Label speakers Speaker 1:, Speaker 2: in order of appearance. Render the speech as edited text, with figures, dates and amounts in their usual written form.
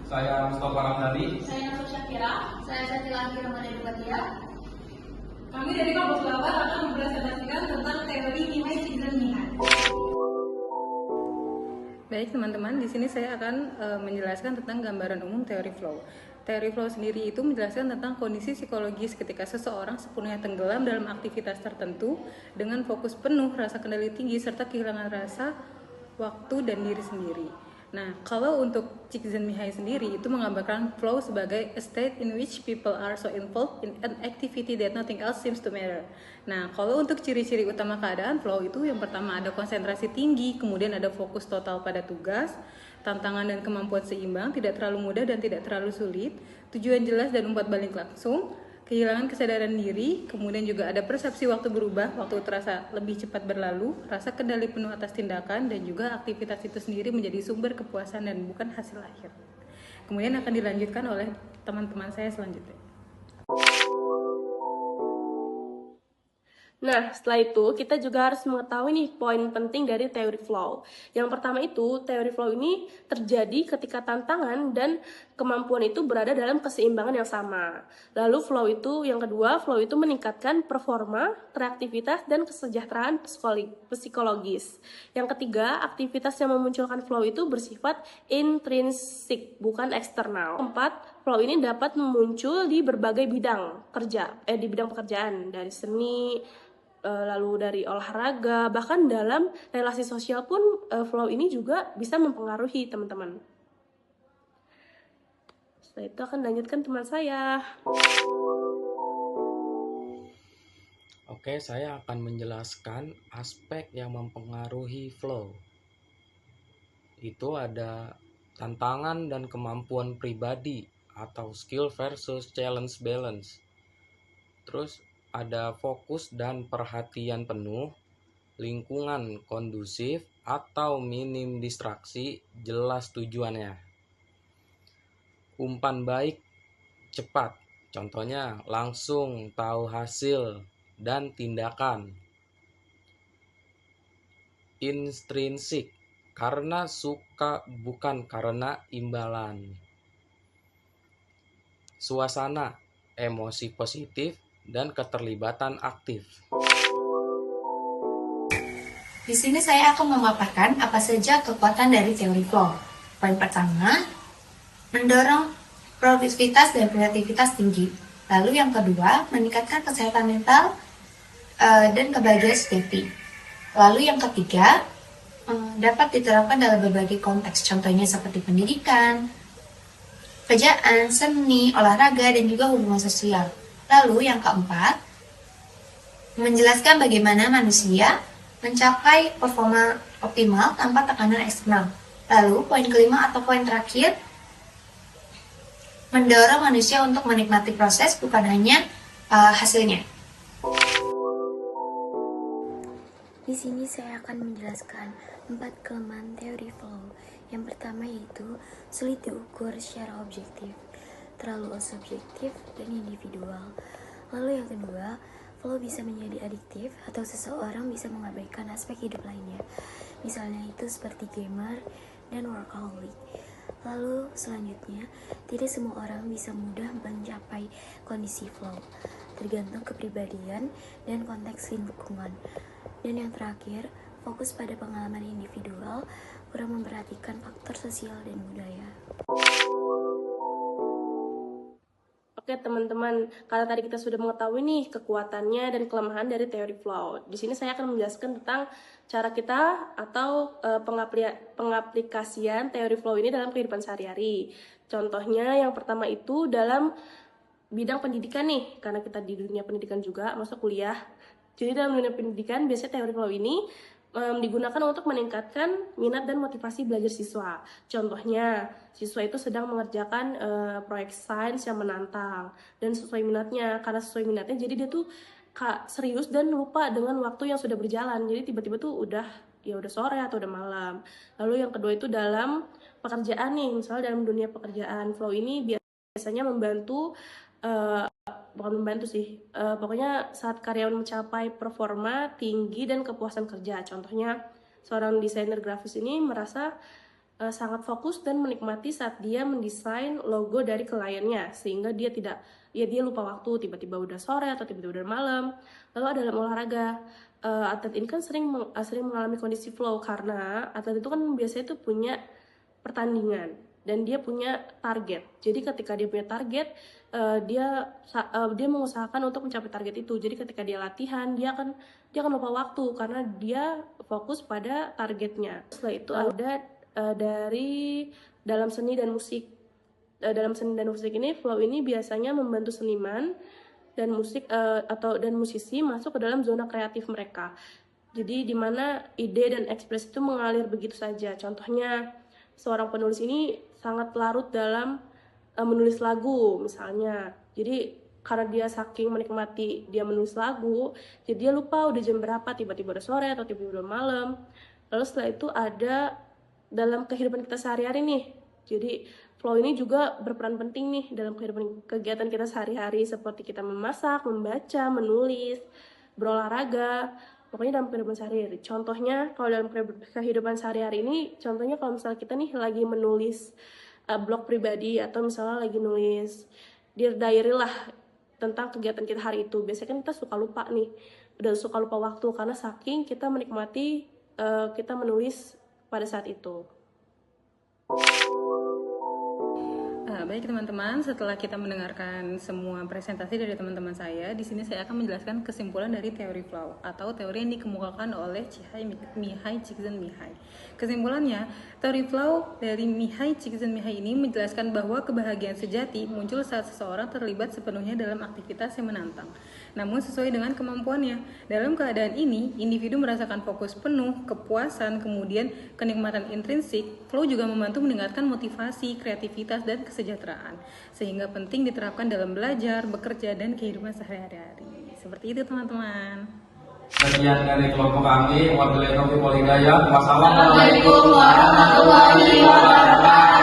Speaker 1: Saya Mustafa Ramdhani.
Speaker 2: Saya Nafsu Syakira. Saya Satila Ramadhani Fatia.
Speaker 3: Kami dari kampus 8 akan mempresentasikan tentang teori nilai Children Nihai.
Speaker 4: Baik teman-teman, di sini saya akan menjelaskan tentang gambaran umum teori flow. Teori flow sendiri itu menjelaskan tentang kondisi psikologis ketika seseorang sepenuhnya tenggelam dalam aktivitas tertentu dengan fokus penuh, rasa kendali tinggi, serta kehilangan rasa, waktu, dan diri sendiri. Nah, kalau untuk Csikszentmihalyi sendiri itu menggambarkan flow sebagai a state in which people are so involved in an activity that nothing else seems to matter. Nah, kalau untuk ciri-ciri utama keadaan flow itu yang pertama ada konsentrasi tinggi, kemudian ada fokus total pada tugas, tantangan dan kemampuan seimbang, tidak terlalu mudah dan tidak terlalu sulit, tujuan jelas dan umpat balik langsung, kehilangan kesadaran diri, kemudian juga ada persepsi waktu berubah, waktu terasa lebih cepat berlalu, rasa kendali penuh atas tindakan, dan juga aktivitas itu sendiri menjadi sumber kepuasan dan bukan hasil akhir. Kemudian akan dilanjutkan oleh teman-teman saya selanjutnya.
Speaker 5: Nah, setelah itu kita juga harus mengetahui nih poin penting dari teori flow. Yang pertama itu, teori flow ini terjadi ketika tantangan dan kemampuan itu berada dalam keseimbangan yang sama. Lalu flow itu, yang kedua, flow itu meningkatkan performa, kreativitas, dan kesejahteraan psikologis. Yang ketiga, aktivitas yang memunculkan flow itu bersifat intrinsik, bukan eksternal. Keempat, flow ini dapat muncul di berbagai bidang di bidang pekerjaan, dari seni, lalu dari olahraga, bahkan dalam relasi sosial pun flow ini juga bisa mempengaruhi teman-teman. Setelah itu akan lanjutkan teman saya.
Speaker 6: Oke, saya akan menjelaskan aspek yang mempengaruhi flow. Itu ada tantangan dan kemampuan pribadi atau skill versus challenge balance. Terus ada fokus dan perhatian penuh, lingkungan kondusif atau minim distraksi, jelas tujuannya. Umpan baik cepat, contohnya langsung tahu hasil dan tindakan. Intrinsik, karena suka bukan karena imbalan. Suasana, emosi positif dan keterlibatan aktif.
Speaker 7: Di sini saya akan memaparkan apa saja kekuatan dari teori flow. Poin pertama, mendorong produktivitas dan kreativitas tinggi. Lalu yang kedua, meningkatkan kesehatan mental dan kebahagiaan sejati. Lalu yang ketiga, dapat diterapkan dalam berbagai konteks, contohnya seperti pendidikan, pekerjaan, seni, olahraga, dan juga hubungan sosial. Lalu yang keempat, menjelaskan bagaimana manusia mencapai performa optimal tanpa tekanan eksternal. Lalu poin kelima atau poin terakhir, mendorong manusia untuk menikmati proses bukan hanya hasilnya.
Speaker 8: Di sini saya akan menjelaskan 4 kelemahan teori flow. Yang pertama yaitu sulit diukur secara objektif, terlalu subjektif dan individual. Lalu yang kedua, flow bisa menjadi adiktif atau seseorang bisa mengabaikan aspek hidup lainnya. Misalnya itu seperti gamer dan workaholic. Lalu selanjutnya, tidak semua orang bisa mudah mencapai kondisi flow, tergantung kepribadian dan konteks lingkungan. Dan yang terakhir, fokus pada pengalaman individual, kurang memperhatikan faktor sosial dan budaya.
Speaker 5: Oke teman-teman, karena tadi kita sudah mengetahui nih kekuatannya dan kelemahan dari teori flow. Di sini saya akan menjelaskan tentang cara kita atau pengaplikasian teori flow ini dalam kehidupan sehari-hari. Contohnya yang pertama itu dalam bidang pendidikan nih, karena kita di dunia pendidikan juga, masuk kuliah. Jadi dalam dunia pendidikan biasanya teori flow ini digunakan untuk meningkatkan minat dan motivasi belajar siswa. Contohnya, siswa itu sedang mengerjakan proyek sains yang menantang dan sesuai minatnya. Karena sesuai minatnya, jadi dia tuh serius dan lupa dengan waktu yang sudah berjalan. Jadi tiba-tiba tuh udah sore atau udah malam. Lalu yang kedua itu dalam pekerjaan nih, misalnya dalam dunia pekerjaan, flow ini biasanya membantu pokoknya saat karyawan mencapai performa tinggi dan kepuasan kerja. Contohnya, seorang desainer grafis ini merasa sangat fokus dan menikmati saat dia mendesain logo dari kliennya, sehingga dia lupa waktu, tiba-tiba udah sore atau tiba-tiba udah malam. Lalu ada dalam olahraga, atlet ini kan sering mengalami kondisi flow karena atlet itu kan biasanya tuh punya pertandingan dan dia punya target. Jadi ketika dia punya target, dia mengusahakan untuk mencapai target itu. Jadi ketika dia latihan, dia akan lupa waktu karena dia fokus pada targetnya. Setelah itu ada dari dalam seni dan musik. Dalam seni dan musik ini, flow ini biasanya membantu seniman dan musisi masuk ke dalam zona kreatif mereka. Jadi di mana ide dan ekspresi itu mengalir begitu saja. Contohnya, seorang penulis ini sangat larut dalam menulis lagu misalnya. Jadi karena dia saking menikmati dia menulis lagu, jadi dia lupa udah jam berapa, tiba-tiba udah sore atau tiba-tiba udah malam. Lalu setelah itu ada dalam kehidupan kita sehari-hari nih. Jadi flow ini juga berperan penting nih dalam kegiatan kita sehari-hari, seperti kita memasak, membaca, menulis, berolahraga, pokoknya dalam kehidupan sehari-hari. Contohnya kalau dalam kehidupan sehari-hari ini, contohnya kalau misalnya kita nih lagi menulis blog pribadi atau misalnya lagi nulis dear diary lah tentang kegiatan kita hari itu, biasanya kan kita suka lupa waktu karena saking kita menikmati kita menulis pada saat itu.
Speaker 4: Baik teman-teman, setelah kita mendengarkan semua presentasi dari teman-teman saya, di sini saya akan menjelaskan kesimpulan dari teori flow atau teori yang dikemukakan oleh Mihai Csikszentmihalyi. Kesimpulannya, teori flow dari Mihai Csikszentmihalyi ini menjelaskan bahwa kebahagiaan sejati muncul saat seseorang terlibat sepenuhnya dalam aktivitas yang menantang, namun sesuai dengan kemampuannya. Dalam keadaan ini, individu merasakan fokus penuh, kepuasan, kemudian kenikmatan intrinsik. Flow juga membantu meningkatkan motivasi, kreativitas, dan kesejahteraan, sehingga penting diterapkan dalam belajar, bekerja, dan kehidupan sehari-hari. Seperti itu teman-teman.
Speaker 6: Sekian dari kelompok kami. Wabillahi taufiq wal hidayah. Wassalamualaikum
Speaker 2: Assalamualaikum warahmatullahi wabarakatuh.